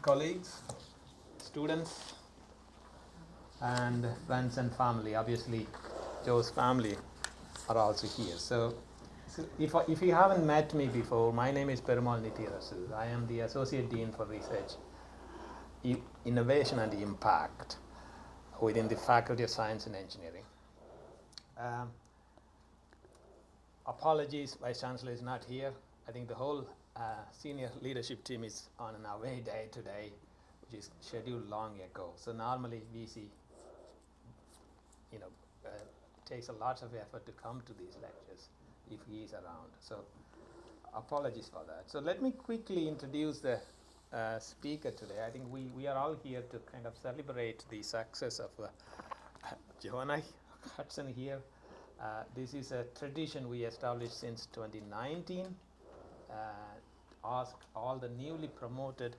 colleagues, students, and friends and family. Obviously, Joe's family are also here. So if you haven't met me before, my name is Perumal Nithirasu. I am the Associate Dean for Research, Innovation and Impact within the Faculty of Science and Engineering. Apologies, Vice Chancellor is not here. I think the whole senior leadership team is on an away day today, which is scheduled long ago. So normally VC, takes a lot of effort to come to these lectures if he is around. So apologies for that. So let me quickly introduce the speaker today. I think we are all here to kind of celebrate the success of Joanne Hudson here. This is a tradition we established since 2019. Ask all the newly promoted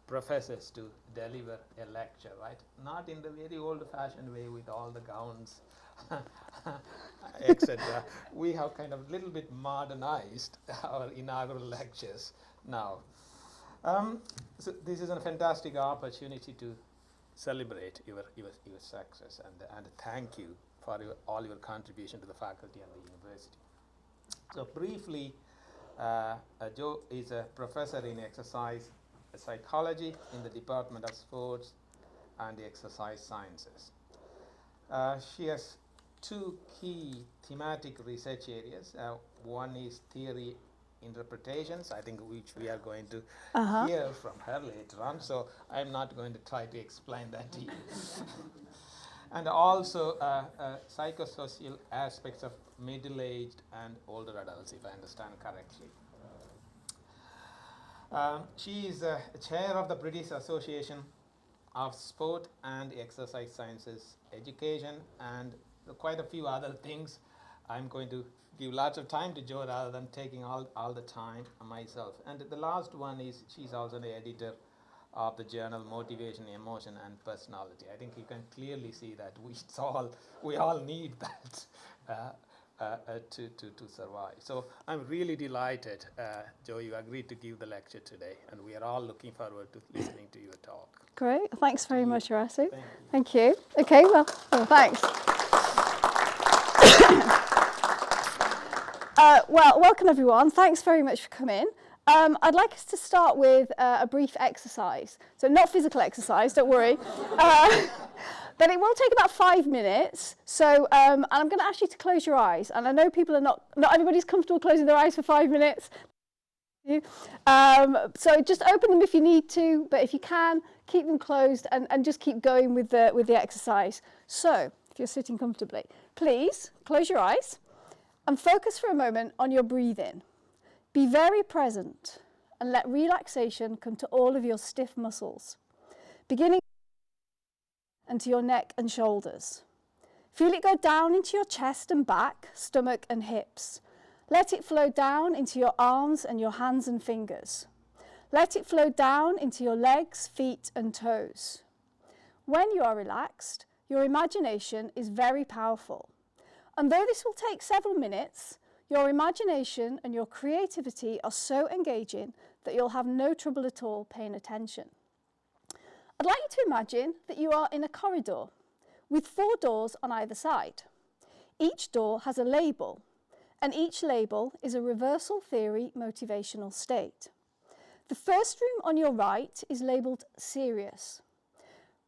professors to deliver a lecture, right? Not in the very old-fashioned way with all the gowns, etc. We have kind of a little bit modernized our inaugural lectures now. So this is a fantastic opportunity to celebrate your success and thank you for all your contribution to the faculty and the university. So briefly, Joe is a professor in exercise psychology in the Department of Sports and the Exercise Sciences. She has two key thematic research areas. One is theory interpretations, I think, which we are going to hear from her later on. So I'm not going to try to explain that to you. And also psychosocial aspects of middle-aged and older adults, if I understand correctly. She is chair of the British Association of Sport and Exercise Sciences Education, and quite a few other things. I'm going to give lots of time to Joe rather than taking all the time myself. And the last one is she's also the editor of the journal Motivation, Emotion and Personality. I think you can clearly see that we all need that to survive. So I'm really delighted, Joe, you agreed to give the lecture today, and we are all looking forward to listening to your talk. Great, thanks very much, Arasu. Thank you. Okay, well thanks. Well, welcome everyone. Thanks very much for coming. I'd like us to start with a brief exercise. So not physical exercise, don't worry. But it will take about 5 minutes. So and I'm going to ask you to close your eyes. And I know people are not everybody's comfortable closing their eyes for 5 minutes. So just open them if you need to, but if you can, keep them closed and just keep going with the exercise. So if you're sitting comfortably, please close your eyes and focus for a moment on your breathing. Be very present and let relaxation come to all of your stiff muscles, beginning and to your neck and shoulders. Feel it go down into your chest and back, stomach and hips. Let it flow down into your arms and your hands and fingers. Let it flow down into your legs, feet and toes. When you are relaxed, your imagination is very powerful. And though this will take several minutes, your imagination and your creativity are so engaging that you'll have no trouble at all paying attention. I'd like you to imagine that you are in a corridor with 4 doors on either side. Each door has a label, and each label is a reversal theory motivational state. The first room on your right is labelled serious.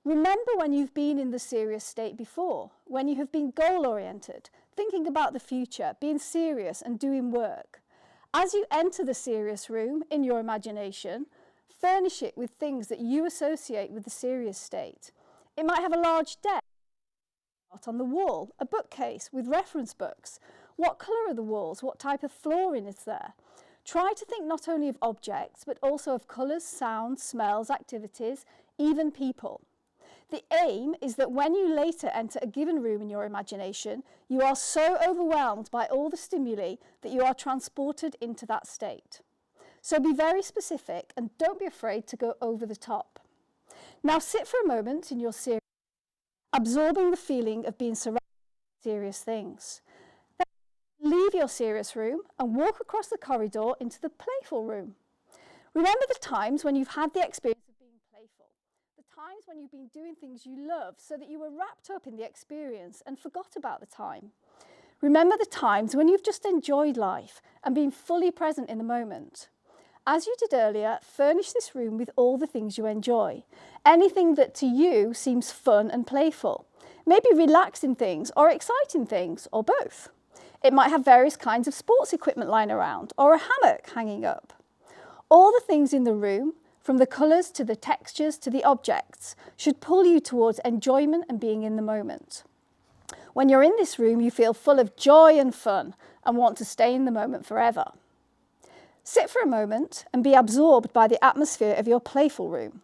Remember when you've been in the serious state before, when you have been goal-oriented, thinking about the future, being serious and doing work. As you enter the serious room in your imagination, furnish it with things that you associate with the serious state. It might have a large desk on the wall, a bookcase with reference books. What colour are the walls? What type of flooring is there? Try to think not only of objects, but also of colours, sounds, smells, activities, even people. The aim is that when you later enter a given room in your imagination, you are so overwhelmed by all the stimuli that you are transported into that state. So be very specific and don't be afraid to go over the top. Now sit for a moment in your serious, absorbing the feeling of being surrounded by serious things. Then leave your serious room and walk across the corridor into the playful room. Remember the times when you've had the experience of being playful times when you've been doing things you love so that you were wrapped up in the experience and forgot about the time. Remember the times when you've just enjoyed life and been fully present in the moment. As you did earlier, furnish this room with all the things you enjoy. Anything that to you seems fun and playful. Maybe relaxing things or exciting things, or both. It might have various kinds of sports equipment lying around or a hammock hanging up. All the things in the room, from the colours to the textures to the objects, should pull you towards enjoyment and being in the moment. When you're in this room, you feel full of joy and fun and want to stay in the moment forever. Sit for a moment and be absorbed by the atmosphere of your playful room.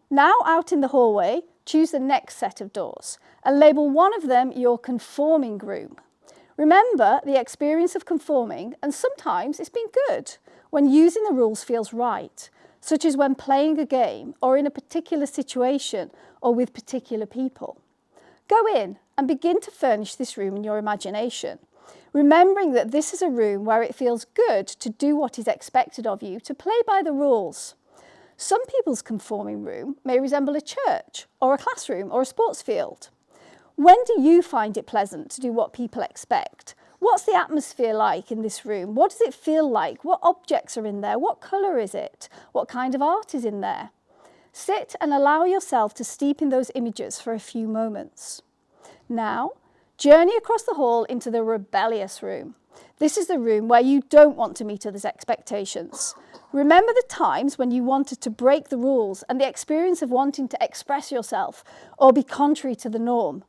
Now out in the hallway, choose the next set of doors and label one of them your conforming room. Remember the experience of conforming, and sometimes it's been good when using the rules feels right, such as when playing a game or in a particular situation or with particular people. Go in and begin to furnish this room in your imagination, remembering that this is a room where it feels good to do what is expected of you, to play by the rules. Some people's conforming room may resemble a church or a classroom or a sports field. When do you find it pleasant to do what people expect? What's the atmosphere like in this room? What does it feel like? What objects are in there? What colour is it? What kind of art is in there? Sit and allow yourself to steep in those images for a few moments. Now, journey across the hall into the rebellious room. This is the room where you don't want to meet others' expectations. Remember the times when you wanted to break the rules and the experience of wanting to express yourself or be contrary to the norm.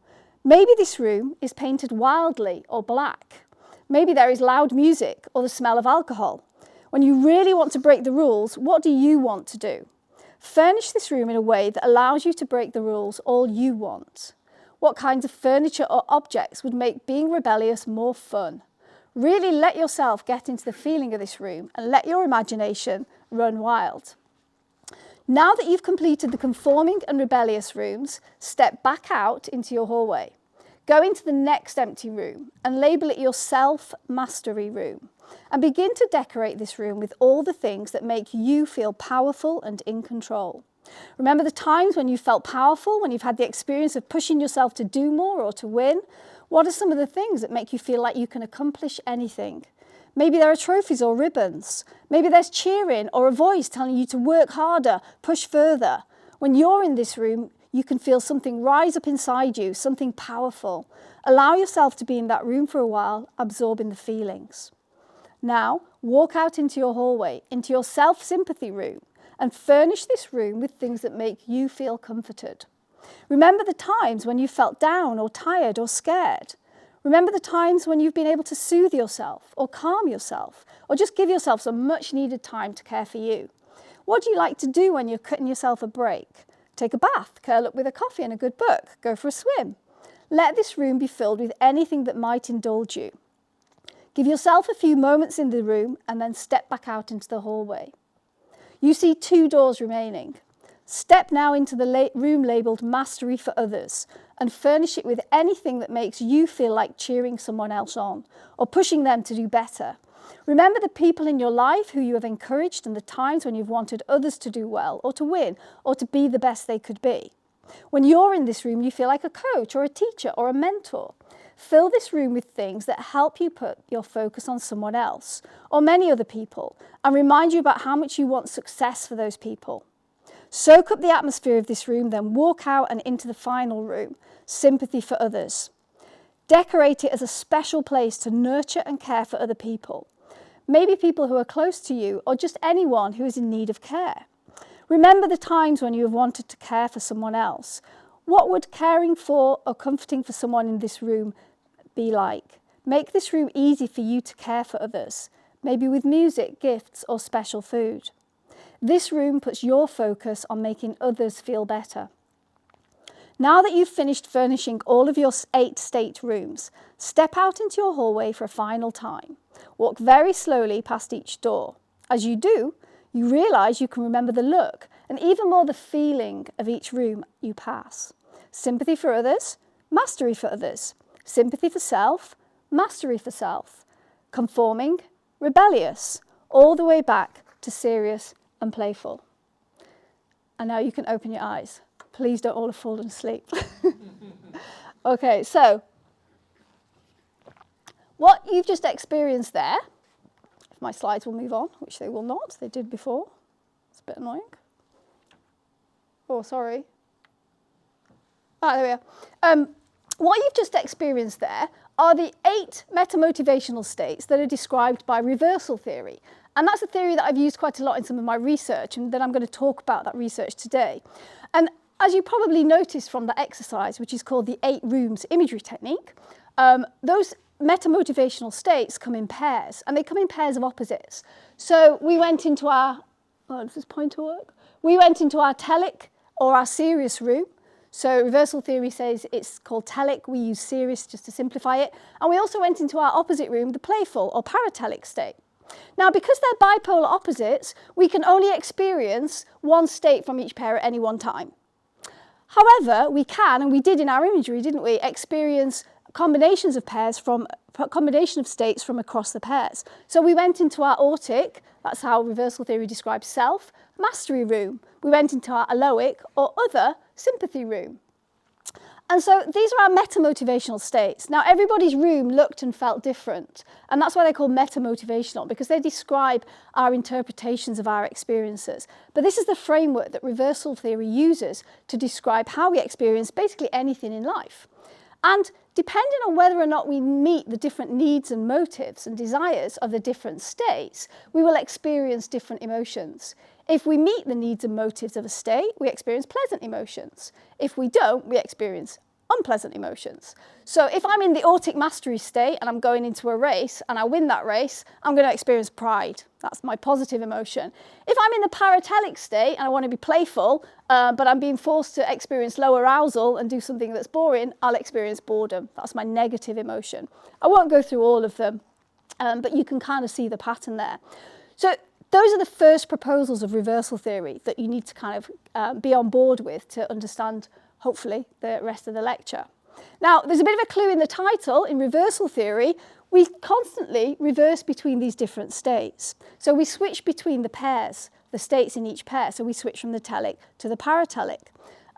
Maybe this room is painted wildly or black. Maybe there is loud music or the smell of alcohol. When you really want to break the rules, what do you want to do? Furnish this room in a way that allows you to break the rules all you want. What kinds of furniture or objects would make being rebellious more fun? Really let yourself get into the feeling of this room and let your imagination run wild. Now that you've completed the conforming and rebellious rooms, step back out into your hallway. Go into the next empty room and label it your self-mastery room, and begin to decorate this room with all the things that make you feel powerful and in control. Remember the times when you felt powerful, when you've had the experience of pushing yourself to do more or to win? What are some of the things that make you feel like you can accomplish anything? Maybe there are trophies or ribbons. Maybe there's cheering or a voice telling you to work harder, push further. When you're in this room, you can feel something rise up inside you, something powerful. Allow yourself to be in that room for a while, absorbing the feelings. Now, walk out into your hallway, into your self-sympathy room, and furnish this room with things that make you feel comforted. Remember the times when you felt down or tired or scared. Remember the times when you've been able to soothe yourself or calm yourself or just give yourself some much needed time to care for you. What do you like to do when you're cutting yourself a break? Take a bath, curl up with a coffee and a good book, go for a swim. Let this room be filled with anything that might indulge you. Give yourself a few moments in the room and then step back out into the hallway. You see 2 doors remaining. Step now into the room labelled Mastery for Others and furnish it with anything that makes you feel like cheering someone else on or pushing them to do better. Remember the people in your life who you have encouraged and the times when you've wanted others to do well or to win or to be the best they could be. When you're in this room, you feel like a coach or a teacher or a mentor. Fill this room with things that help you put your focus on someone else or many other people and remind you about how much you want success for those people. Soak up the atmosphere of this room, then walk out and into the final room, Sympathy for Others. Decorate it as a special place to nurture and care for other people. Maybe people who are close to you or just anyone who is in need of care. Remember the times when you have wanted to care for someone else. What would caring for or comforting for someone in this room be like? Make this room easy for you to care for others, maybe with music, gifts or special food. This room puts your focus on making others feel better. Now that you've finished furnishing all of your 8 state rooms, step out into your hallway for a final time. Walk very slowly past each door. As you do, you realise you can remember the look and even more the feeling of each room you pass. Sympathy for others, mastery for others. Sympathy for self, mastery for self. Conforming, rebellious, all the way back to serious and playful. And now you can open your eyes. Please don't all have fallen asleep. Okay, so what you've just experienced there, if my slides will move on, which they will not, they did before. It's a bit annoying. Oh, sorry. Ah, there we are. What you've just experienced there are the 8 metamotivational states that are described by reversal theory. And that's a theory that I've used quite a lot in some of my research, and then I'm going to talk about that research today. And as you probably noticed from the exercise, which is called the 8 rooms imagery technique, those metamotivational states come in pairs, and they come in pairs of opposites. So we went into our, does this pointer work? We went into our telic or our serious room. So reversal theory says it's called telic. We use serious just to simplify it. And we also went into our opposite room, the playful or paratelic state. Now, because they're bipolar opposites, we can only experience one state from each pair at any one time. However, we can, and we did in our imagery, didn't we, experience combinations of pairs from combination of states from across the pairs. So we went into our aortic, that's how reversal theory describes self, mastery room. We went into our aloic or other sympathy room. And so these are our metamotivational states. Now, everybody's room looked and felt different, and that's why they're called metamotivational, because they describe our interpretations of our experiences. But this is the framework that reversal theory uses to describe how we experience basically anything in life. And depending on whether or not we meet the different needs and motives and desires of the different states, we will experience different emotions. If we meet the needs and motives of a state, we experience pleasant emotions. If we don't, we experience unpleasant emotions. So if I'm in the aortic mastery state and I'm going into a race and I win that race, I'm going to experience pride. That's my positive emotion. If I'm in the paratelic state and I want to be playful, but I'm being forced to experience low arousal and do something that's boring, I'll experience boredom. That's my negative emotion. I won't go through all of them, but you can kind of see the pattern there. So those are the first proposals of reversal theory that you need to kind of be on board with to understand, hopefully, the rest of the lecture. Now, there's a bit of a clue in the title. In reversal theory, we constantly reverse between these different states. So we switch between the pairs, the states in each pair. So we switch from the telic to the paratelic.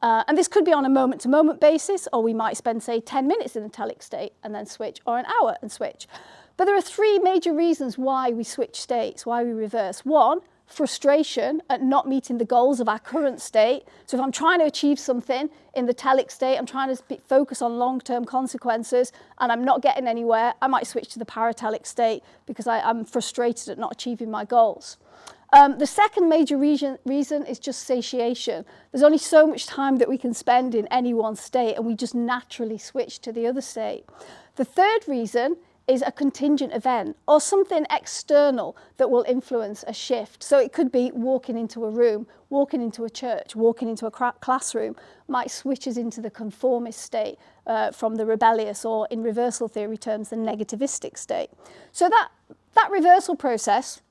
And this could be on a moment-to-moment basis, or we might spend, say, 10 minutes in the telic state and then switch, or an hour and switch. But there are 3 major reasons why we switch states, why we reverse. 1, frustration at not meeting the goals of our current state. So if I'm trying to achieve something in the telic state, I'm trying to focus on long-term consequences and I'm not getting anywhere, I might switch to the paratelic state because I'm frustrated at not achieving my goals. The second major reason is just satiation. There's only so much time that we can spend in any one state and we just naturally switch to the other state. The third reason is a contingent event or something external that will influence a shift. So it could be walking into a room, walking into a church, walking into a classroom, might switch us into the conformist state from the rebellious, or in reversal theory terms, the negativistic state. So that reversal process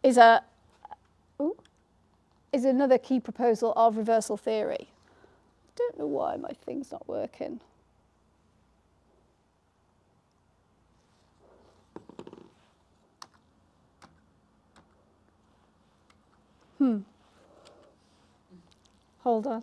is another key proposal of reversal theory. I don't know why my thing's not working. Hold on.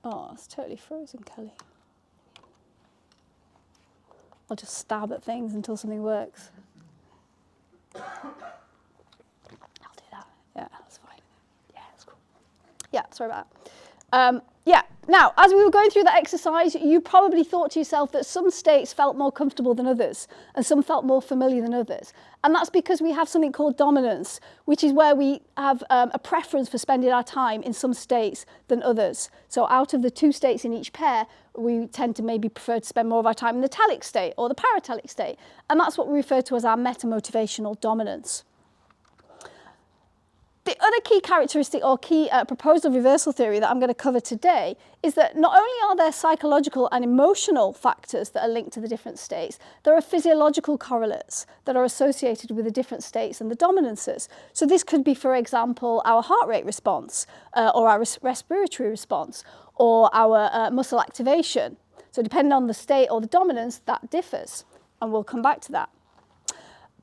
Oh, it's totally frozen, Kelly. I'll just stab at things until something works. I'll do that. Yeah, that's fine. Yeah, that's cool. Yeah, sorry about that. Yeah, now, as we were going through that exercise, you probably thought to yourself that some states felt more comfortable than others, and some felt more familiar than others. And that's because we have something called dominance, which is where we have a preference for spending our time in some states than others. So out of the 2 states in each pair, we tend to maybe prefer to spend more of our time in the telic state or the paratelic state. And that's what we refer to as our metamotivational dominance. The other key characteristic or key proposal of reversal theory that I'm going to cover today is that not only are there psychological and emotional factors that are linked to the different states, there are physiological correlates that are associated with the different states and the dominances. So this could be, for example, our heart rate response or our respiratory response or our muscle activation. So depending on the state or the dominance, that differs, and we'll come back to that.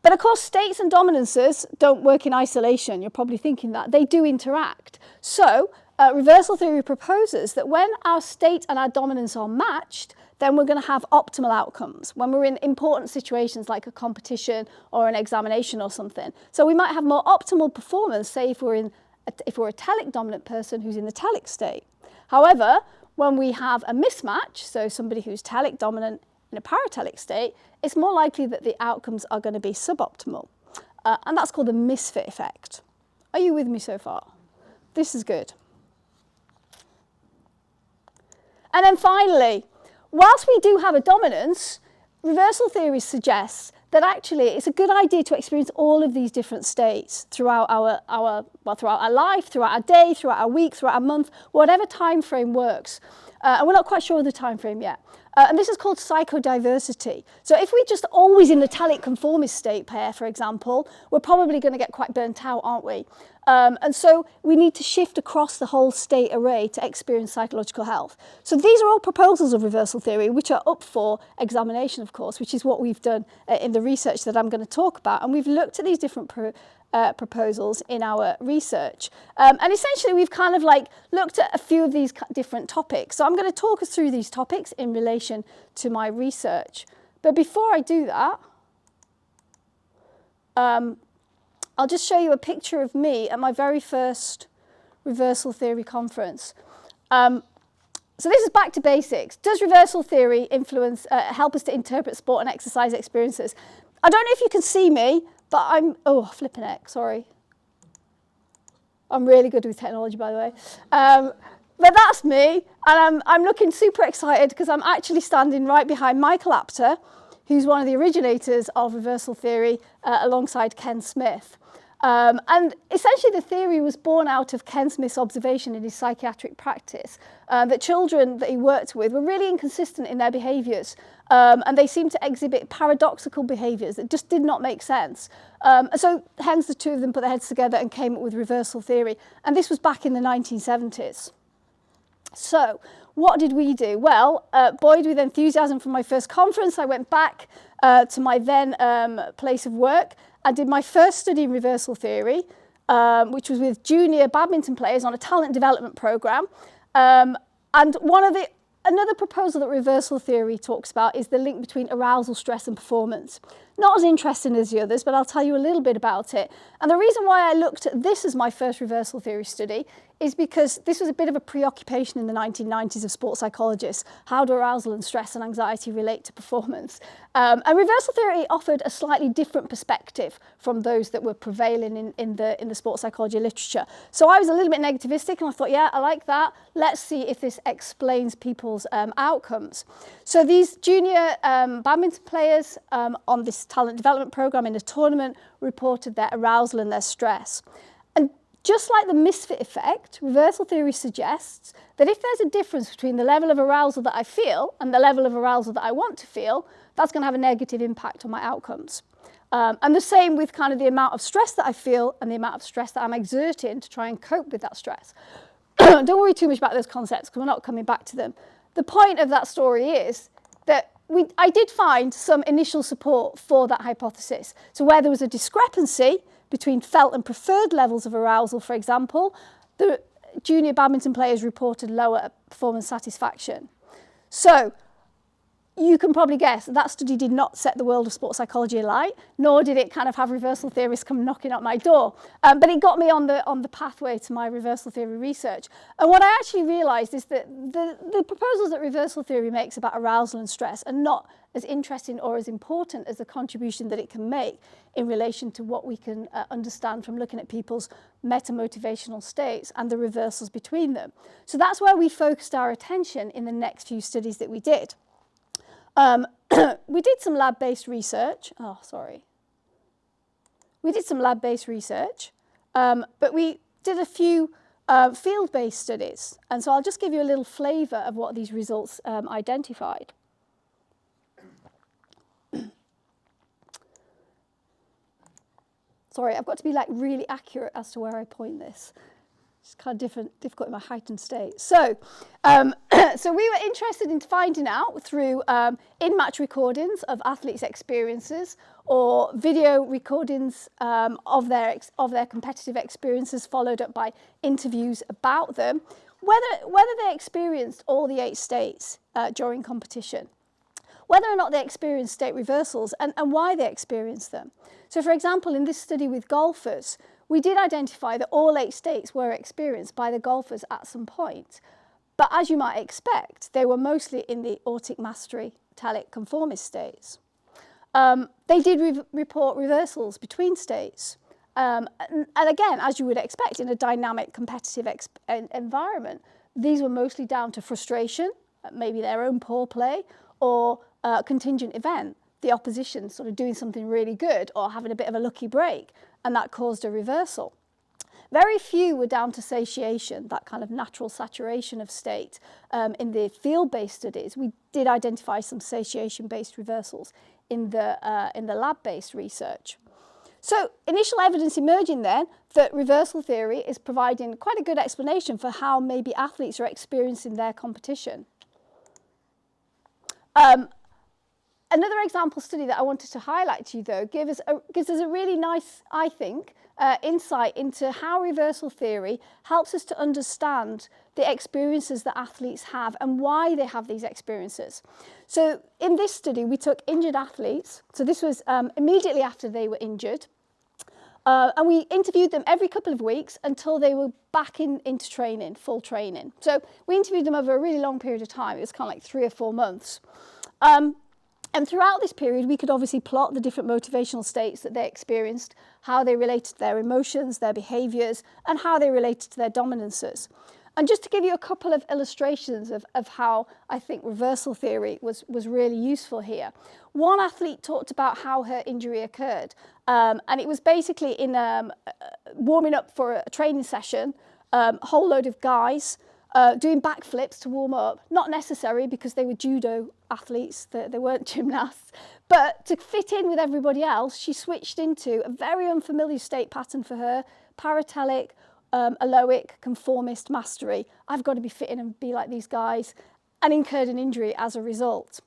But of course, states and dominances don't work in isolation. You're probably thinking that. They do interact. So reversal theory proposes that when our state and our dominance are matched, then we're going to have optimal outcomes when we're in important situations like a competition or an examination or something. So we might have more optimal performance, say if we're a telic dominant person who's in the telic state. However, when we have a mismatch, so somebody who's telic dominant in a paratelic state, it's more likely that the outcomes are going to be suboptimal. And that's called the misfit effect. Are you with me so far? This is good. And then finally, whilst we do have a dominance, reversal theory suggests that actually it's a good idea to experience all of these different states throughout throughout our life, throughout our day, throughout our week, throughout our month, whatever time frame works. And we're not quite sure of the time frame yet. And this is called psychodiversity. So if we're just always in the telic conformist state pair, for example, we're probably going to get quite burnt out, aren't we? And so we need to shift across the whole state array to experience psychological health. So these are all proposals of reversal theory, which are up for examination, of course, which is what we've done in the research that I'm going to talk about. And we've looked at these different proposals in our research. And essentially, we've kind of like looked at a few of these different topics. So I'm going to talk us through these topics in relation to my research. But before I do that, I'll just show you a picture of me at my very first reversal theory conference. So this is back to basics. Does reversal theory influence, help us to interpret sport and exercise experiences? I don't know if you can see me, but I'm, flipping heck, sorry. I'm really good with technology, by the way. But that's me, and I'm looking super excited because I'm actually standing right behind Michael Apter, who's one of the originators of reversal theory alongside Ken Smith. And essentially the theory was born out of Ken Smith's observation in his psychiatric practice that children that he worked with were really inconsistent in their behaviours, and they seemed to exhibit paradoxical behaviours that just did not make sense. And so hence the two of them put their heads together and came up with reversal theory, and this was back in the 1970s. So what did we do? Well, buoyed with enthusiasm from my first conference, I went back to my then place of work. I did my first study in reversal theory, which was with junior badminton players on a talent development programme. And another proposal that reversal theory talks about is the link between arousal, stress and performance. Not as interesting as the others, but I'll tell you a little bit about it. And the reason why I looked at this as my first reversal theory study is because this was a bit of a preoccupation in the 1990s of sports psychologists. How do arousal and stress and anxiety relate to performance? And reversal theory offered a slightly different perspective from those that were prevailing in the sports psychology literature. So I was a little bit negativistic and I thought, yeah, I like that. Let's see if this explains people's outcomes. So these junior badminton players on this talent development program in a tournament reported their arousal and their stress. And just like the misfit effect, reversal theory suggests that if there's a difference between the level of arousal that I feel and the level of arousal that I want to feel, that's going to have a negative impact on my outcomes. And the same with kind of the amount of stress that I feel and the amount of stress that I'm exerting to try and cope with that stress. Don't worry too much about those concepts because we're not coming back to them. The point of that story is that I did find some initial support for that hypothesis. So where there was a discrepancy between felt and preferred levels of arousal, for example, the junior badminton players reported lower performance satisfaction. So you can probably guess that study did not set the world of sports psychology alight, nor did it kind of have reversal theorists come knocking at my door. But it got me on the pathway to my reversal theory research. And what I actually realised is that the proposals that reversal theory makes about arousal and stress are not as interesting or as important as the contribution that it can make in relation to what we can understand from looking at people's meta-motivational states and the reversals between them. So that's where we focused our attention in the next few studies that we did. We did some lab-based research. We did some lab-based research But we did a few field-based studies. And so I'll just give you a little flavour of what these results identified. Sorry, I've got to be like really accurate as to where I point this. It's kind of difficult in my heightened state. So, so we were interested in finding out through in-match recordings of athletes' experiences or video recordings of their competitive experiences, followed up by interviews about them, whether they experienced all the 8 states during competition, whether or not they experienced state reversals and why they experienced them. So, for example, in this study with golfers, we did identify that all 8 states were experienced by the golfers at some point. But as you might expect, they were mostly in the aortic mastery telic conformist states. They did report reversals between states. And again, as you would expect in a dynamic competitive environment, these were mostly down to frustration, maybe their own poor play, or a contingent event, the opposition sort of doing something really good or having a bit of a lucky break, and that caused a reversal. Very few were down to satiation, that kind of natural saturation of state. In the field-based studies, we did identify some satiation-based reversals in the lab-based research. So initial evidence emerging then that reversal theory is providing quite a good explanation for how maybe athletes are experiencing their competition. Another example study that I wanted to highlight to you, though, gives us a really nice, I think, insight into how reversal theory helps us to understand the experiences that athletes have and why they have these experiences. So in this study, we took injured athletes. So this was immediately after they were injured. And we interviewed them every couple of weeks until they were back into training, full training. So we interviewed them over a really long period of time. It was kind of like 3 or 4 months. And throughout this period, we could obviously plot the different motivational states that they experienced, how they related to their emotions, their behaviours, and how they related to their dominances. And just to give you a couple of illustrations of how I think reversal theory was really useful here. One athlete talked about how her injury occurred. And it was basically in warming up for a training session, a whole load of guys doing backflips to warm up. Not necessary because they were judo athletes, they weren't gymnasts. But to fit in with everybody else, she switched into a very unfamiliar state pattern for her, paratelic, aloic, conformist mastery. I've got to be fit in and be like these guys, and incurred an injury as a result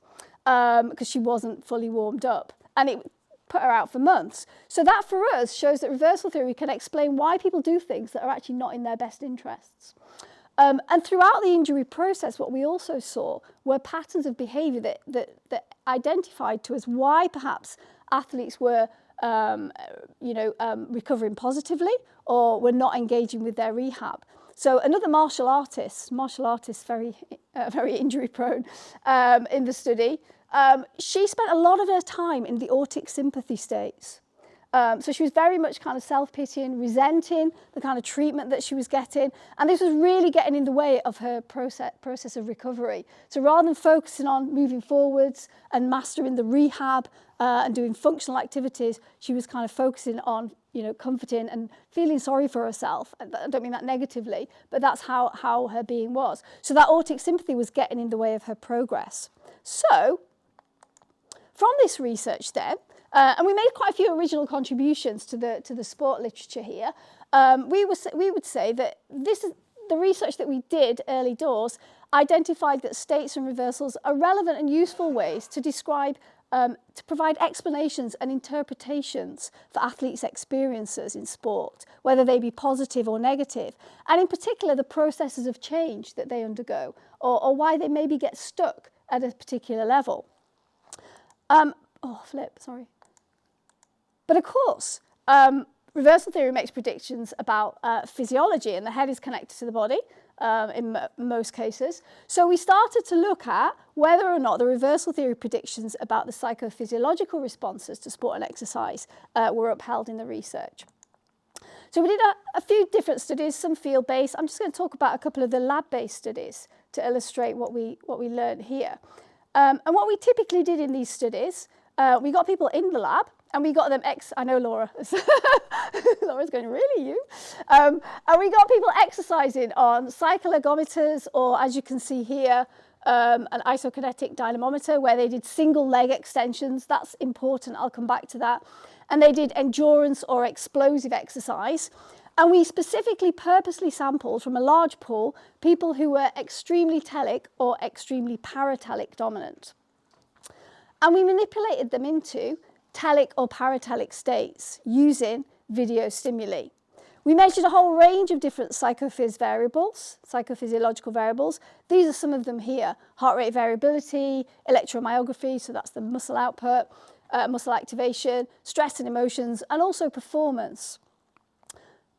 because she wasn't fully warmed up. And it put her out for months. So that for us shows that reversal theory can explain why people do things that are actually not in their best interests. And throughout the injury process, what we also saw were patterns of behaviour that identified to us why perhaps athletes were recovering positively or were not engaging with their rehab. So another martial artist very injury prone in the study, she spent a lot of her time in the aortic sympathy states. So she was very much kind of self-pitying, resenting the kind of treatment that she was getting. And this was really getting in the way of her process of recovery. So rather than focusing on moving forwards and mastering the rehab and doing functional activities, she was kind of focusing on, comforting and feeling sorry for herself. I don't mean that negatively, but that's how her being was. So that aortic sympathy was getting in the way of her progress. So from this research then, and we made quite a few original contributions to the sport literature here. We would say that the research that we did early doors identified that states and reversals are relevant and useful ways to describe, to provide explanations and interpretations for athletes' experiences in sport, whether they be positive or negative, and in particular the processes of change that they undergo, or why they maybe get stuck at a particular level. But of course, reversal theory makes predictions about physiology, and the head is connected to the body in most cases. So we started to look at whether or not the reversal theory predictions about the psychophysiological responses to sport and exercise were upheld in the research. So we did a few different studies, some field-based. I'm just going to talk about a couple of the lab-based studies to illustrate what we learned here. And what we typically did in these studies, we got people in the lab and we got them I know Laura. Laura's going, really, you? And we got people exercising on cycle ergometers, or as you can see here, an isokinetic dynamometer, where they did single leg extensions. That's important, I'll come back to that. And they did endurance or explosive exercise. And we specifically purposely sampled from a large pool people who were extremely telic or extremely paratelic dominant. And we manipulated them into telic or paratelic states using video stimuli. We measured a whole range of different psychophysiological variables. These are some of them here: heart rate variability, electromyography, so that's the muscle output, muscle activation, stress and emotions, and also performance.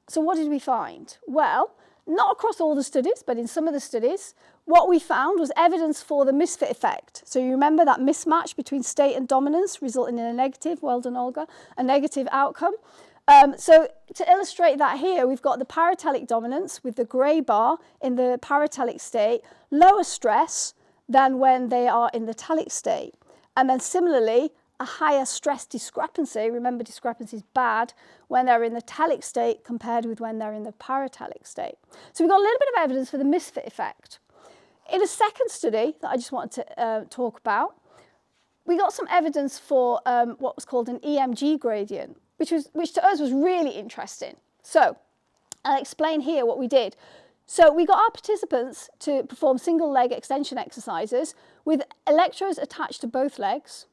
So what did we find? Well, not across all the studies, but in some of the studies, what we found was evidence for the misfit effect. So you remember that mismatch between state and dominance resulting in a negative, well done Olga, a negative outcome. So to illustrate that here, we've got the paratelic dominance with the grey bar in the paratelic state, lower stress than when they are in the telic state. And then similarly, a higher stress discrepancy, remember discrepancy is bad, when they're in the telic state compared with when they're in the paratelic state. So we've got a little bit of evidence for the misfit effect. In a second study that I just wanted to talk about, we got some evidence for what was called an EMG gradient, which to us was really interesting. So I'll explain here what we did. So we got our participants to perform single leg extension exercises with electrodes attached to both legs.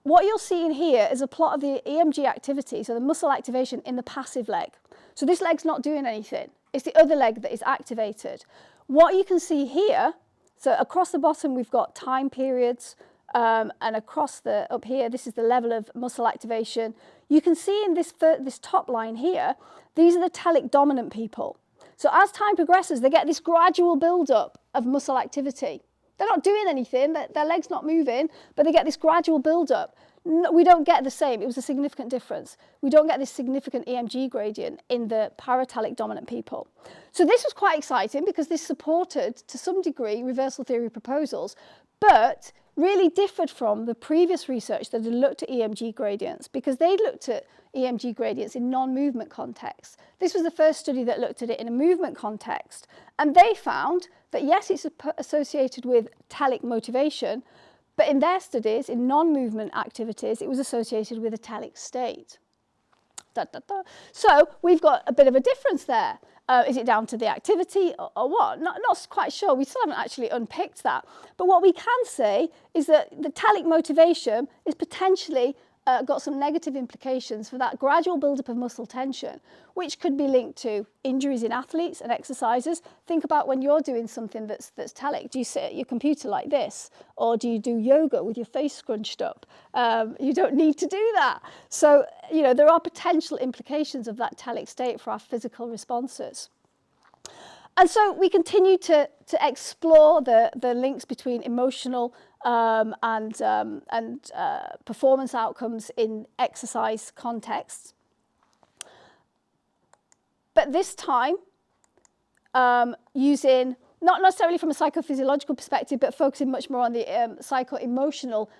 What you're seeing here is a plot of the EMG activity, so the muscle activation in the passive leg. So this leg's not doing anything. It's the other leg that is activated. What you can see here, so across the bottom we've got time periods, and across up here, this is the level of muscle activation. You can see in this top line here, these are the telic dominant people. So as time progresses, they get this gradual build-up of muscle activity. They're not doing anything, their leg's not moving, but they get this gradual build-up. No, we don't get the same. It was a significant difference. We don't get this significant EMG gradient in the paratelic dominant people. So this was quite exciting because this supported, to some degree, reversal theory proposals, but really differed from the previous research that had looked at EMG gradients, because they'd looked at EMG gradients in non-movement contexts. This was the first study that looked at it in a movement context, and they found that yes, it's associated with telic motivation, but in their studies, in non-movement activities, it was associated with a telic state. So we've got a bit of a difference there. Is it down to the activity or what? Not quite sure. We still haven't actually unpicked that. But what we can say is that the telic motivation is potentially got some negative implications for that gradual build-up of muscle tension, which could be linked to injuries in athletes and exercisers. Think about when you're doing something that's telic. Do you sit at your computer like this? Or do you do yoga with your face scrunched up? You don't need to do that. So, you know, there are potential implications of that telic state for our physical responses. And so we continue to explore the links between emotional and performance outcomes in exercise contexts. But this time, using, not necessarily from a psychophysiological perspective, but focusing much more on the psycho-emotional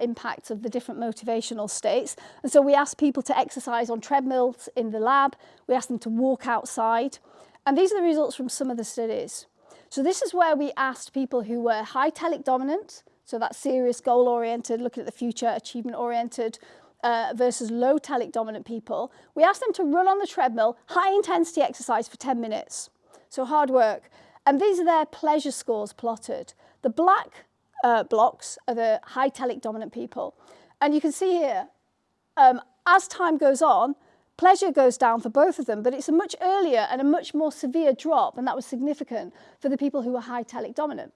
impacts of the different motivational states. And so we asked people to exercise on treadmills in the lab. We asked them to walk outside. And these are the results from some of the studies. So this is where we asked people who were high telic dominant, so that's serious, goal-oriented, looking at the future, achievement-oriented, versus low telic dominant people. We asked them to run on the treadmill, high-intensity exercise for 10 minutes, so hard work. And these are their pleasure scores plotted. The black blocks are the high telic dominant people. And you can see here, as time goes on, pleasure goes down for both of them, but it's a much earlier and a much more severe drop, and that was significant for the people who were high telic dominant.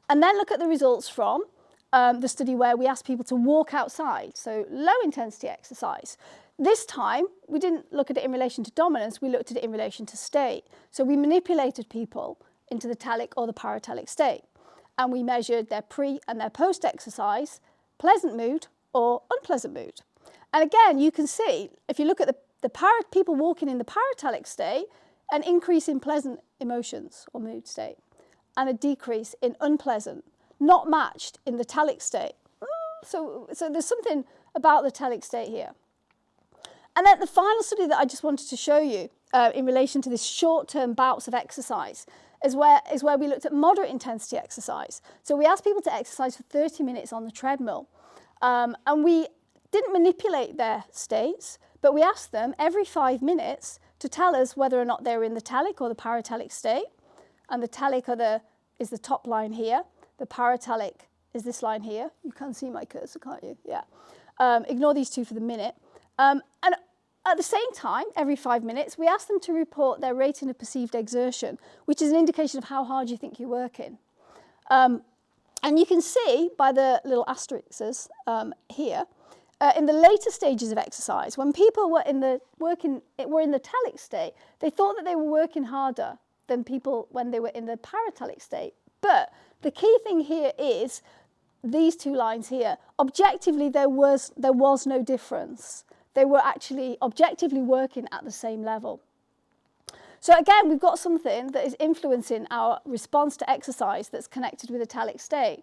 And then look at the results from the study where we asked people to walk outside, so low intensity exercise. This time, we didn't look at it in relation to dominance, we looked at it in relation to state. So we manipulated people into the telic or the paratelic state, and we measured their pre and their post exercise, pleasant mood or unpleasant mood. And again, you can see, if you look at the people walking in the paratelic state, an increase in pleasant emotions or mood state, and a decrease in unpleasant, not matched in the telic state. So there's something about the telic state here. And then the final study that I just wanted to show you in relation to this short-term bouts of exercise is where we looked at moderate intensity exercise. So we asked people to exercise for 30 minutes on the treadmill. And we didn't manipulate their states, but we asked them every 5 minutes to tell us whether or not they were in the telic or the paratelic state. And the telic is the top line here. The paratelic is this line here. You can't see my cursor, can't you? Yeah. Ignore these two for the minute. And at the same time, every 5 minutes, we asked them to report their rating of perceived exertion, which is an indication of how hard you think you're working. And you can see by the little asterisks here, in the later stages of exercise, when people were in the telic state, they thought that they were working harder than people when they were in the paratelic state. But the key thing here is these two lines here. Objectively, there was no difference. They were actually objectively working at the same level. So again, we've got something that is influencing our response to exercise that's connected with the telic state.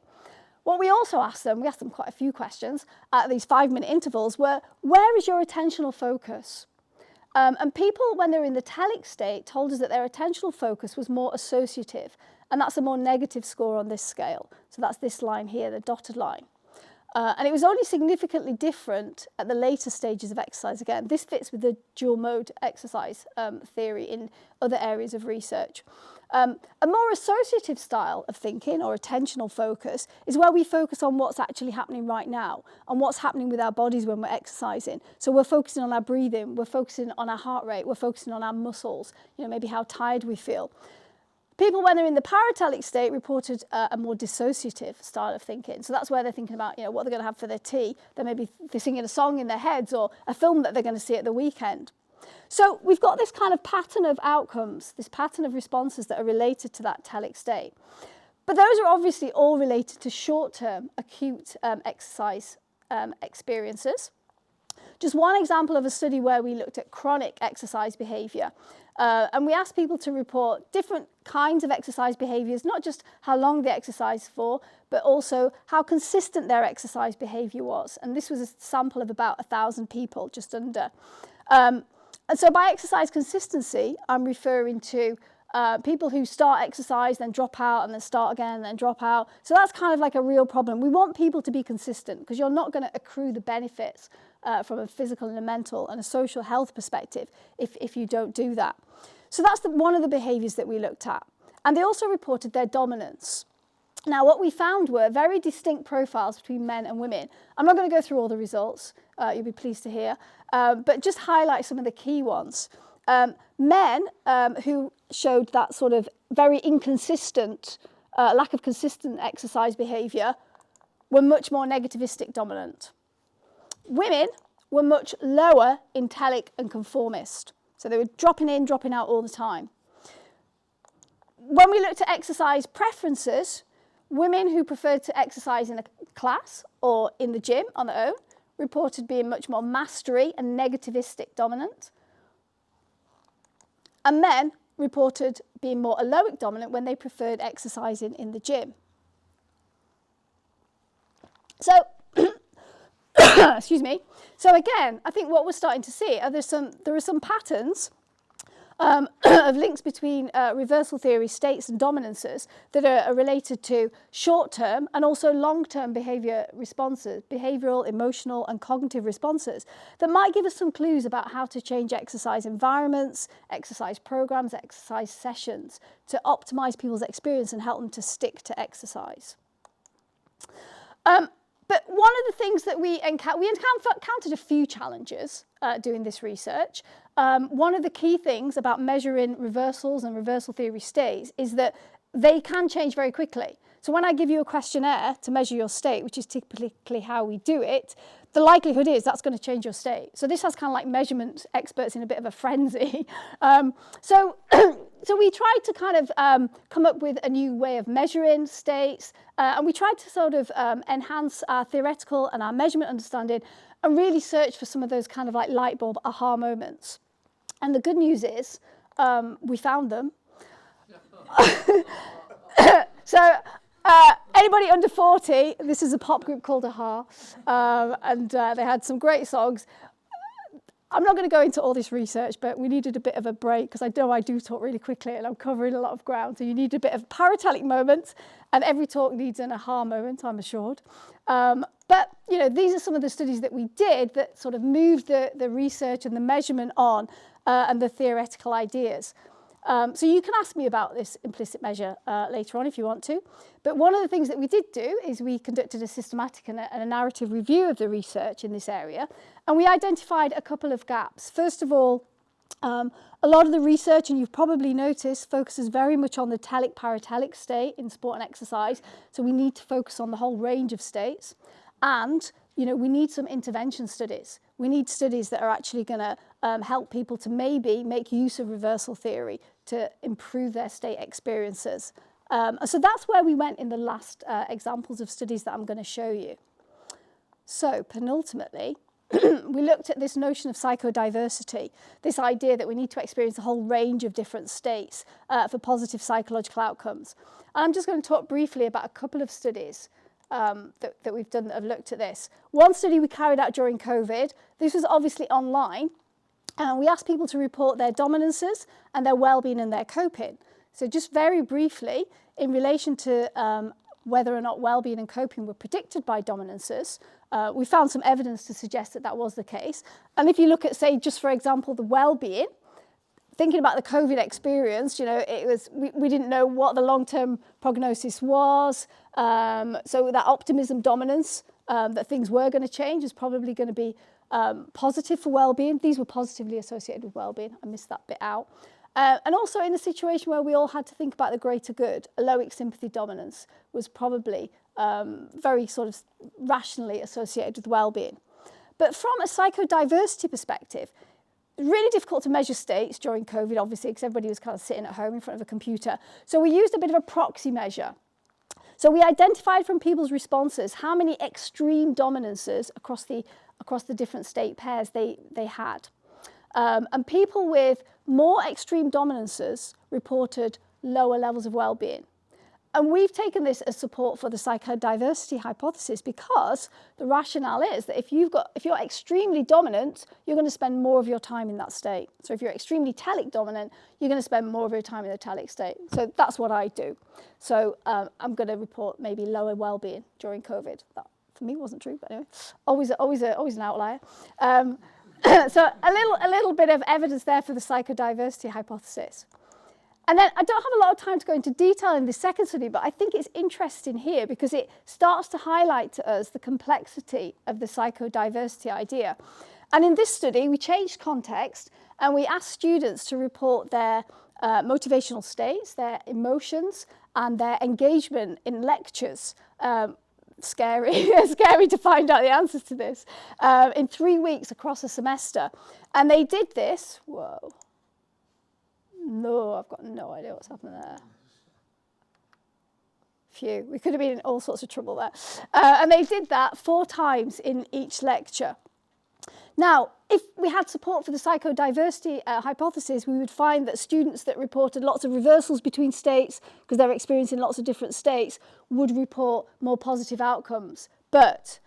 What we also asked them, we asked them quite a few questions at these 5-minute intervals, were where is your attentional focus? And people, when they're in the telic state, told us that their attentional focus was more associative, and that's a more negative score on this scale. So that's this line here, the dotted line. And it was only significantly different at the later stages of exercise. Again, this fits with the dual mode exercise theory in other areas of research. A more associative style of thinking, or attentional focus, is where we focus on what's actually happening right now and what's happening with our bodies when we're exercising. So we're focusing on our breathing, we're focusing on our heart rate, we're focusing on our muscles, maybe how tired we feel. People, when they're in the paratelic state, reported a more dissociative style of thinking. So that's where they're thinking about, what they're going to have for their tea. They're singing a song in their heads or a film that they're going to see at the weekend. So we've got this kind of pattern of outcomes, this pattern of responses that are related to that telic state. But those are obviously all related to short-term acute exercise experiences. Just one example of a study where we looked at chronic exercise behaviour. And we asked people to report different kinds of exercise behaviours, not just how long they exercised for, but also how consistent their exercise behaviour was. And this was a sample of about 1,000 people, just under. And so by exercise consistency, I'm referring to people who start exercise, then drop out, and then start again, and then drop out. So that's kind of like a real problem. We want people to be consistent because you're not going to accrue the benefits from a physical and a mental and a social health perspective if you don't do that. So that's one of the behaviours that we looked at. And they also reported their dominance. Now, what we found were very distinct profiles between men and women. I'm not going to go through all the results, you'll be pleased to hear, but just highlight some of the key ones. Men who showed that sort of very inconsistent, lack of consistent exercise behaviour were much more negativistic dominant. Women were much lower in telic and conformist. So they were dropping in, dropping out all the time. When we looked at exercise preferences, women who preferred to exercise in a class or in the gym on their own reported being much more mastery and negativistic dominant. And men reported being more aloic dominant when they preferred exercising in the gym. So, excuse me. So again, I think what we're starting to see are there are some patterns of links between reversal theory states and dominances that are related to short-term and also long-term behaviour responses, behavioural, emotional and cognitive responses that might give us some clues about how to change exercise environments, exercise programmes, exercise sessions to optimise people's experience and help them to stick to exercise. But one of the things that we encountered a few challenges doing this research. One of the key things about measuring reversals and reversal theory states is that they can change very quickly. So when I give you a questionnaire to measure your state, which is typically how we do it, the likelihood is that's going to change your state. So this has kind of like measurement experts in a bit of a frenzy. So we tried to kind of come up with a new way of measuring states, and we tried to sort of enhance our theoretical and our measurement understanding and really search for some of those kind of like light bulb aha moments. And the good news is we found them. So anybody under 40, this is a pop group called Aha, and they had some great songs. I'm not going to go into all this research, but we needed a bit of a break because I know I do talk really quickly and I'm covering a lot of ground. So you need a bit of paratelic moment, and every talk needs an aha moment, I'm assured. But you know, these are some of the studies that we did that sort of moved the research and the measurement on and the theoretical ideas. So you can ask me about this implicit measure later on if you want to. But one of the things that we did do is we conducted a systematic and a narrative review of the research in this area. And we identified a couple of gaps. First of all, a lot of the research, and you've probably noticed, focuses very much on the telic-paratelic state in sport and exercise. So we need to focus on the whole range of states. And you know, we need some intervention studies. We need studies that are actually going to help people to maybe make use of reversal theory to improve their state experiences. So that's where we went in the last examples of studies that I'm going to show you. So penultimately, we looked at this notion of psychodiversity, this idea that we need to experience a whole range of different states for positive psychological outcomes. And I'm just going to talk briefly about a couple of studies that we've done that have looked at this. One study we carried out during COVID. This was obviously online, and we asked people to report their dominances and their well-being and their coping. So just very briefly, in relation to whether or not well-being and coping were predicted by dominances, we found some evidence to suggest that that was the case. And if you look at, say, just for example, the well-being, thinking about the COVID experience, you know, it was we didn't know what the long-term prognosis was. So that optimism dominance, that things were going to change, is probably going to be positive for well-being. These were positively associated with well-being. I missed that bit out. And also in a situation where we all had to think about the greater good, a loic sympathy dominance was probably very sort of rationally associated with well-being. But from a psychodiversity perspective, really difficult to measure states during COVID, obviously, because everybody was kind of sitting at home in front of a computer. So we used a bit of a proxy measure. So we identified from people's responses how many extreme dominances across the different state pairs they had. And people with more extreme dominances reported lower levels of well-being. And we've taken this as support for the psychodiversity hypothesis because the rationale is that if you're extremely dominant, you're going to spend more of your time in that state. So if you're extremely telic dominant, you're going to spend more of your time in the telic state. So that's what I do. So I'm going to report maybe lower well-being during COVID. That for me wasn't true, but anyway, always an outlier. So a little bit of evidence there for the psychodiversity hypothesis. And then I don't have a lot of time to go into detail in this second study, but I think it's interesting here because it starts to highlight to us the complexity of the psychodiversity idea. And in this study, we changed context and we asked students to report their motivational states, their emotions, and their engagement in lectures. Scary, scary to find out the answers to this, in 3 weeks across a semester. And they did this, whoa. No, I've got no idea what's happened there. Phew, we could have been in all sorts of trouble there. And they did that 4 times in each lecture. Now, if we had support for the psychodiversity hypothesis, we would find that students that reported lots of reversals between states, because they're experiencing lots of different states, would report more positive outcomes. But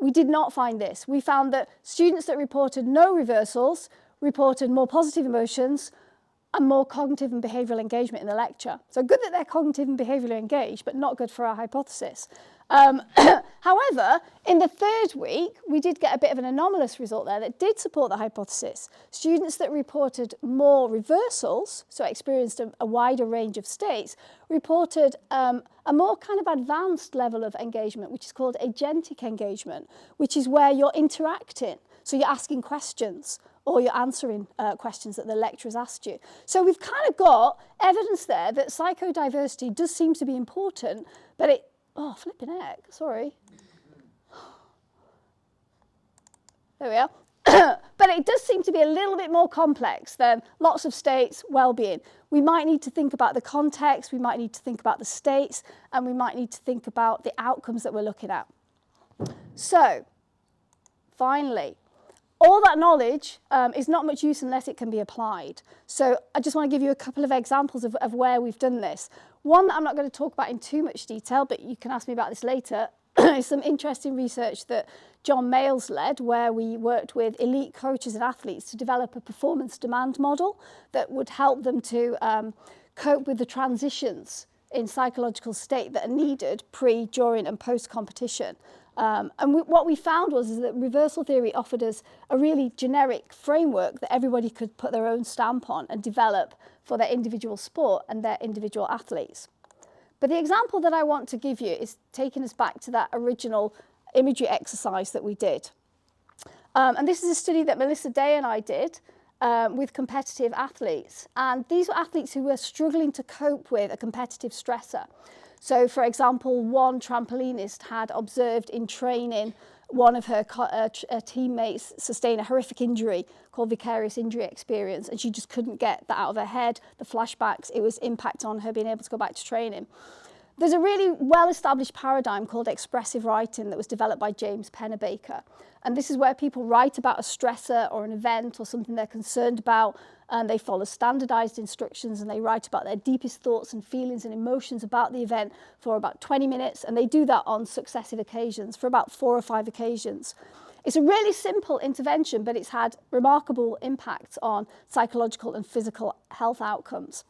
we did not find this. We found that students that reported no reversals reported more positive emotions and more cognitive and behavioural engagement in the lecture. So good that they're cognitive and behaviourally engaged, but not good for our hypothesis. However, in the 3rd week, we did get a bit of an anomalous result there that did support the hypothesis. Students that reported more reversals, so experienced a wider range of states, reported a more kind of advanced level of engagement, which is called agentic engagement, which is where you're interacting. So you're asking questions or you're answering questions that the lecturer's asked you. So we've kind of got evidence there that psychodiversity does seem to be important, but it, oh, flipping heck, sorry. There we are. But it does seem to be a little bit more complex than lots of states, well-being. We might need to think about the context, we might need to think about the states, and we might need to think about the outcomes that we're looking at. So, finally, all that knowledge is not much use unless it can be applied. So I just want to give you a couple of examples of where we've done this. One that I'm not going to talk about in too much detail, but you can ask me about this later, is some interesting research that John Mayles led, where we worked with elite coaches and athletes to develop a performance demand model that would help them to cope with the transitions in psychological state that are needed pre, during and post competition. What we found was that reversal theory offered us a really generic framework that everybody could put their own stamp on and develop for their individual sport and their individual athletes. But the example that I want to give you is taking us back to that original imagery exercise that we did. And this is a study that Melissa Day and I did with competitive athletes. And these were athletes who were struggling to cope with a competitive stressor. So, for example, one trampolinist had observed in training one of her teammates sustain a horrific injury called vicarious injury experience, and she just couldn't get that out of her head. The flashbacks, it was impact on her being able to go back to training. There's a really well-established paradigm called expressive writing that was developed by James Pennebaker. And this is where people write about a stressor or an event or something they're concerned about, and they follow standardized instructions and they write about their deepest thoughts and feelings and emotions about the event for about 20 minutes, and they do that on successive occasions for about 4 or 5 occasions. It's a really simple intervention, but it's had remarkable impacts on psychological and physical health outcomes.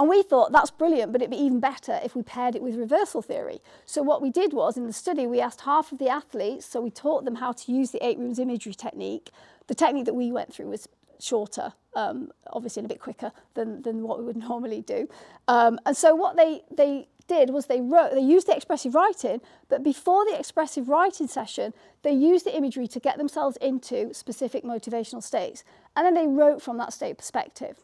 And we thought that's brilliant, but it'd be even better if we paired it with reversal theory. So what we did was, in the study, we asked half of the athletes, so we taught them how to use the 8 rooms imagery technique. The technique that we went through was shorter, obviously, and a bit quicker than what we would normally do. And so what they did was they used the expressive writing, but before the expressive writing session, they used the imagery to get themselves into specific motivational states. And then they wrote from that state perspective.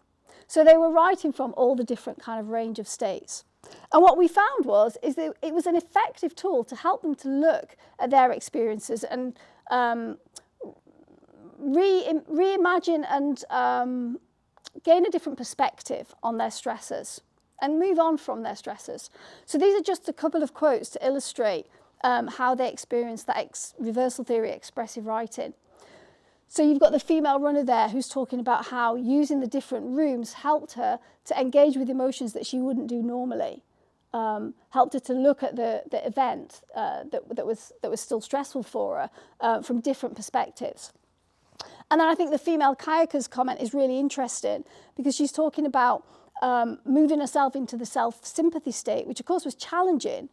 So they were writing from all the different kind of range of states. And what we found is that it was an effective tool to help them to look at their experiences and reimagine and gain a different perspective on their stressors and move on from their stressors. So these are just a couple of quotes to illustrate how they experienced that reversal theory expressive writing. So you've got the female runner there who's talking about how using the different rooms helped her to engage with emotions that she wouldn't do normally, helped her to look at the event that was still stressful for her from different perspectives. And then I think the female kayaker's comment is really interesting because she's talking about moving herself into the self-sympathy state, which of course was challenging,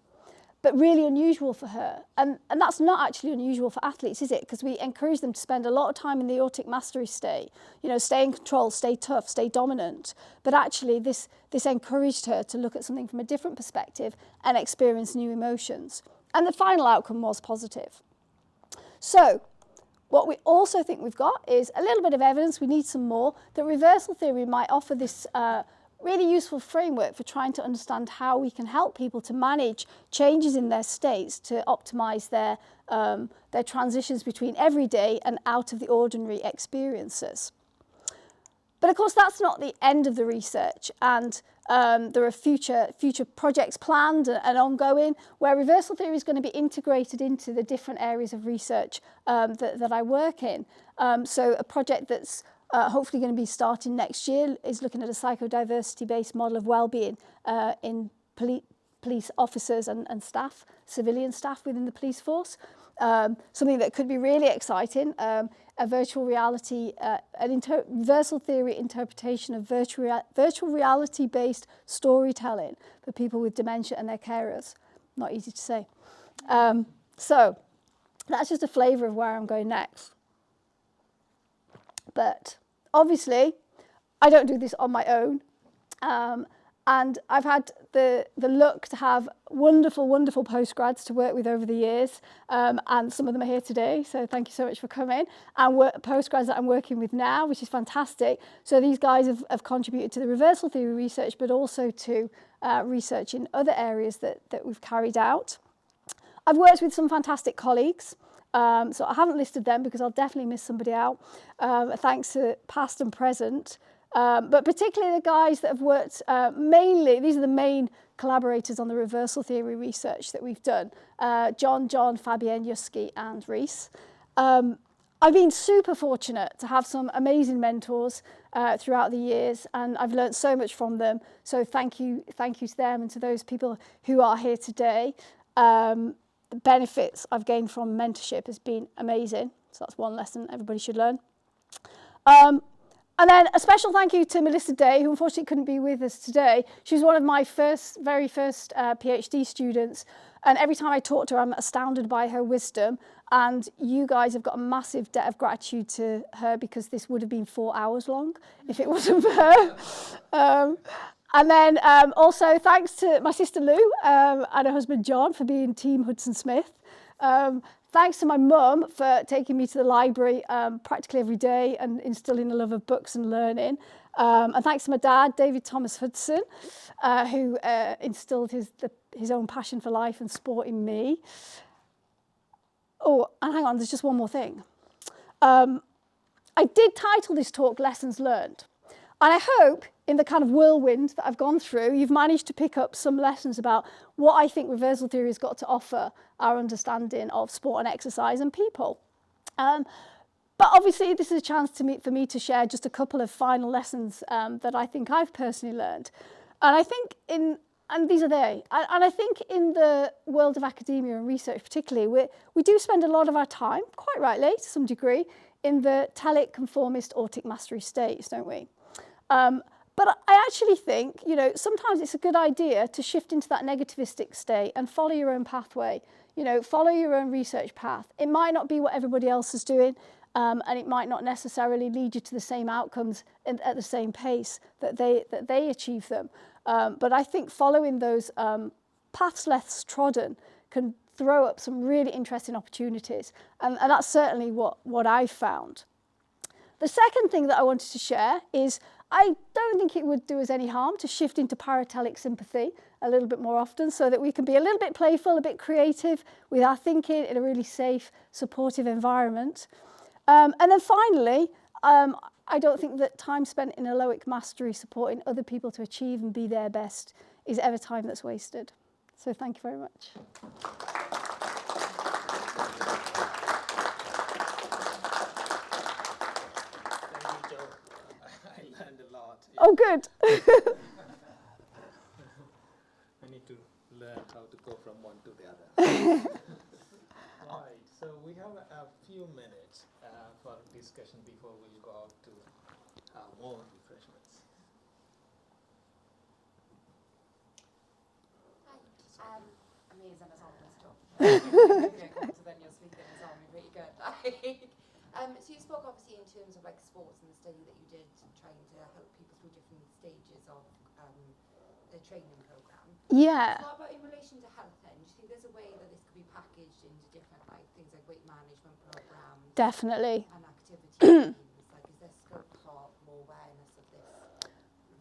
but really unusual for her. And that's not actually unusual for athletes, is it? Because we encourage them to spend a lot of time in the aortic mastery state, you know, stay in control, stay tough, stay dominant. But actually this encouraged her to look at something from a different perspective and experience new emotions. And the final outcome was positive. So what we also think we've got is a little bit of evidence, we need some more, that reversal theory might offer this really useful framework for trying to understand how we can help people to manage changes in their states to optimize their transitions between everyday and out of the ordinary experiences. But of course, that's not the end of the research, and there are future projects planned and ongoing where reversal theory is going to be integrated into the different areas of research that I work in. So a project that's hopefully going to be starting next year is looking at a psychodiversity-based model of well-being in police officers and staff, civilian staff within the police force. Something that could be really exciting, a virtual reality, reversal theory interpretation of virtual reality-based storytelling for people with dementia and their carers. Not easy to say. So that's just a flavour of where I'm going next. But obviously, I don't do this on my own. And I've had the luck to have wonderful, wonderful postgrads to work with over the years. And some of them are here today, so thank you so much for coming. And postgrads that I'm working with now, which is fantastic. So these guys have contributed to the reversal theory research, but also to research in other areas that we've carried out. I've worked with some fantastic colleagues. So I haven't listed them because I'll definitely miss somebody out, thanks to past and present. But particularly the guys that have worked mainly, these are the main collaborators on the reversal theory research that we've done, John, Fabienne, Yuski and Reese. I've been super fortunate to have some amazing mentors throughout the years, and I've learned so much from them. So thank you to them and to those people who are here today. The benefits I've gained from mentorship has been amazing. So that's one lesson everybody should learn. And then a special thank you to Melissa Day, who unfortunately couldn't be with us today. She was one of my very first PhD students. And every time I talk to her, I'm astounded by her wisdom. And you guys have got a massive debt of gratitude to her, because this would have been 4 hours long if it wasn't for her. And then also thanks to my sister Lou and her husband John for being Team Hudson Smith. Thanks to my mum for taking me to the library practically every day and instilling a love of books and learning. And thanks to my dad, David Thomas Hudson, who instilled his own passion for life and sport in me. Oh, and hang on, there's just one more thing. I did title this talk Lessons Learned. And I hope in the kind of whirlwind that I've gone through, you've managed to pick up some lessons about what I think reversal theory has got to offer our understanding of sport and exercise and people. But obviously, this is a chance for me to share just a couple of final lessons that I think I've personally learned. And I think and these are they. And I think in the world of academia and research particularly, we do spend a lot of our time, quite rightly to some degree, in the telic, conformist, autic mastery states, don't we? But I actually think, sometimes it's a good idea to shift into that negativistic state and follow your own pathway, follow your own research path. It might not be what everybody else is doing, and it might not necessarily lead you to the same outcomes at the same pace that they achieve them. But I think following those paths less trodden can throw up some really interesting opportunities. And that's certainly what I've found. The second thing that I wanted to share is I don't think it would do us any harm to shift into paratelic sympathy a little bit more often, so that we can be a little bit playful, a bit creative with our thinking in a really safe, supportive environment. And then finally, I don't think that time spent in Eloic mastery supporting other people to achieve and be their best is ever time that's wasted. So thank you very much. Oh, good. I need to learn how to go from one to the other. Right, so we have a few minutes for discussion before we go out to more refreshments. Hi, amazing as always, Joe. So then you're speaking as well, really good. So you spoke obviously in terms of like sports and the study that you did, trying to help people through different stages of the training program. Yeah. So what about in relation to health then? Do you think there's a way that this could be packaged into different like things like weight management programs? Definitely. And activities? Like, is there scope for more awareness of this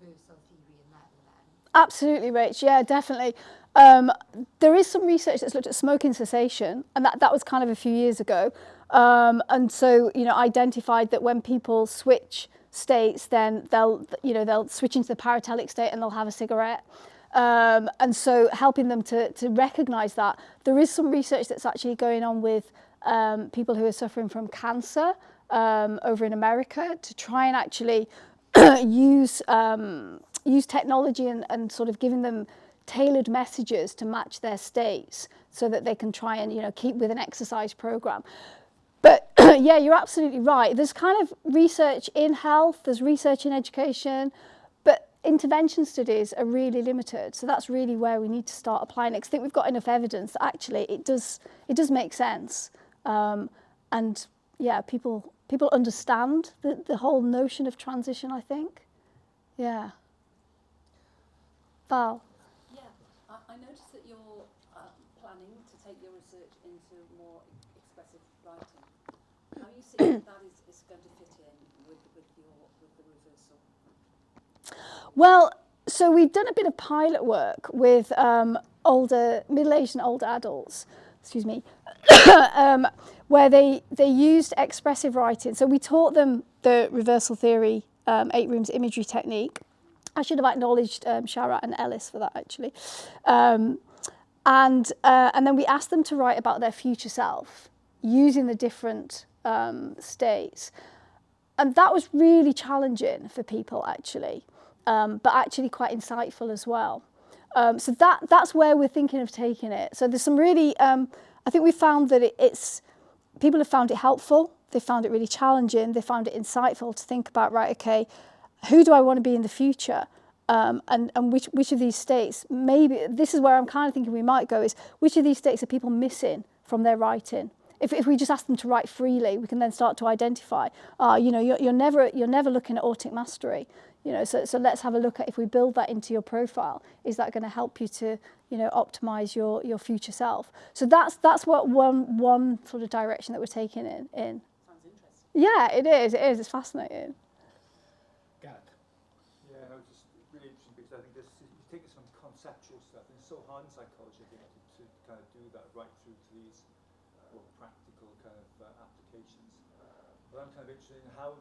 reversal theory in that then? Absolutely, Rach. Yeah, definitely. There is some research that's looked at smoking cessation, and that was kind of a few years ago. And so, identified that when people switch states, then they'll switch into the paratelic state and they'll have a cigarette. And so helping them to recognise that. There is some research that's actually going on with people who are suffering from cancer over in America to try and actually use technology and sort of giving them tailored messages to match their states so that they can try and keep with an exercise program. But yeah, you're absolutely right. There's kind of research in health, there's research in education, but intervention studies are really limited. So that's really where we need to start applying it. 'Cause I think we've got enough evidence that actually it does make sense. And yeah, people understand the whole notion of transition, I think. Yeah. Val. Yeah, I noticed that you're planning to take your research into more expressive writing. How you see that is going to fit in with the reversal? Well, so we've done a bit of pilot work with middle-aged and older adults, where they used expressive writing. So we taught them the reversal theory 8 rooms imagery technique. I should have acknowledged Sharat and Ellis for that, actually. And then we asked them to write about their future self using the different states. And that was really challenging for people, actually, but actually quite insightful as well. So that's where we're thinking of taking it. So there's some really, I think we found that people have found it helpful. They found it really challenging. They found it insightful to think about, right, okay, who do I want to be in the future? And which of these states, maybe, this is where I'm kind of thinking we might go, is which of these states are people missing from their writing? If we just ask them to write freely, we can then start to identify, you're never looking at automatic mastery. So let's have a look at, if we build that into your profile, is that going to help you to, optimize your future self? So that's what one sort of direction that we're taking in. Sounds interesting. Yeah, it is. It's fascinating. Gareth. Yeah, no, it's just really interesting because I think you take this from conceptual stuff, and it's so hard in psychology, I think, to kind of do that right through to these more practical kind of applications. But I'm kind of interested in how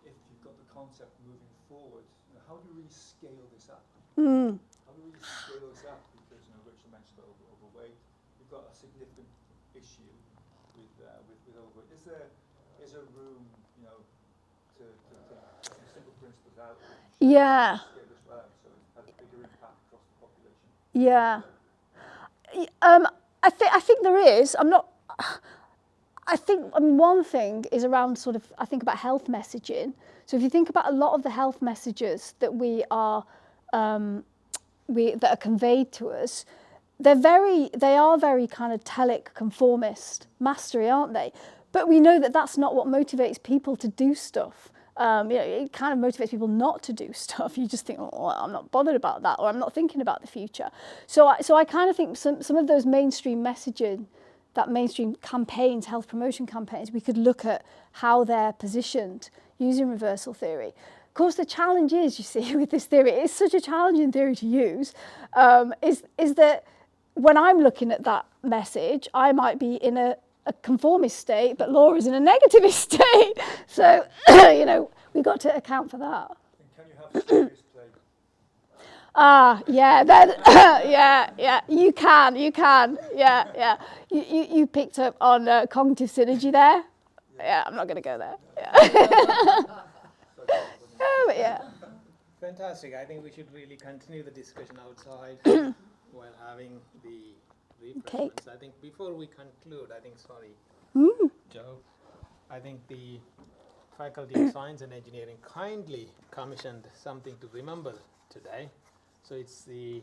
if you've got the concept moving forward, how do you really scale this up? Mm. How do you really scale this up? Because Rachel mentioned about overweight. You've got a significant issue with overweight. Is there room, to take some simple principles out? Yeah. Scale this up so it has a bigger impact across the population. Yeah. I think there is. One thing is around sort of, I think about health messaging. So if you think about a lot of the health messages that that are conveyed to us, they are very kind of telic conformist mastery, aren't they? But we know that that's not what motivates people to do stuff. It kind of motivates people not to do stuff. You just think, oh, I'm not bothered about that, or I'm not thinking about the future. So I kind of think some of those mainstream messaging, that mainstream campaigns, health promotion campaigns, we could look at how they're positioned using reversal theory. Of course, the challenge is, you see, with this theory, it's such a challenging theory to use, is that when I'm looking at that message, I might be in a conformist state, but Laura's in a negativist state. So, we've got to account for that. And can you have serious play? Yeah, you can, yeah. You picked up on cognitive synergy there. Yeah, I'm not going to go there. Yeah. But yeah. Fantastic. I think we should really continue the discussion outside while having the refreshments. I think before we conclude, Joe, I think the Faculty of Science and Engineering kindly commissioned something to remember today. So it's the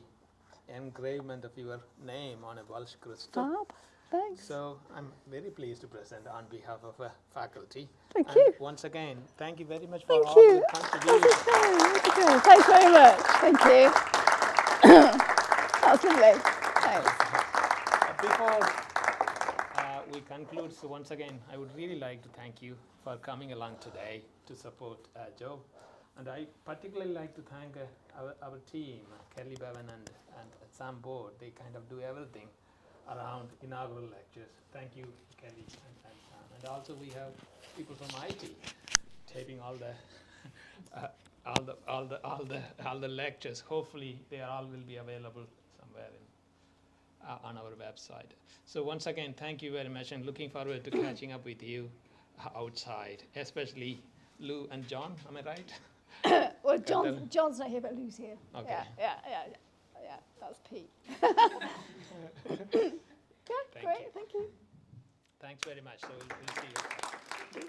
engravement of your name on a Welsh crystal. Fab, thanks. So I'm very pleased to present on behalf of faculty. Thank you. Once again, thank you very much for Thank all you. the contributions. Okay. Thanks very much. Thank you. That was lovely. Thanks. Before we conclude, so once again, I would really like to thank you for coming along today to support Joe. And I particularly like to thank our team, Kelly Bevan and Sam Board. They kind of do everything around inaugural lectures. Thank you, Kelly and Sam. And also we have people from IT taping all the lectures. Hopefully they all will be available somewhere on our website. So once again, thank you very much, and looking forward to catching up with you outside, especially Lou and John. Am I right? Well, John's not here, but Lou's here. Okay. Yeah, that's Pete. Thank Great, you. thank you. Thanks very much. So we'll see you.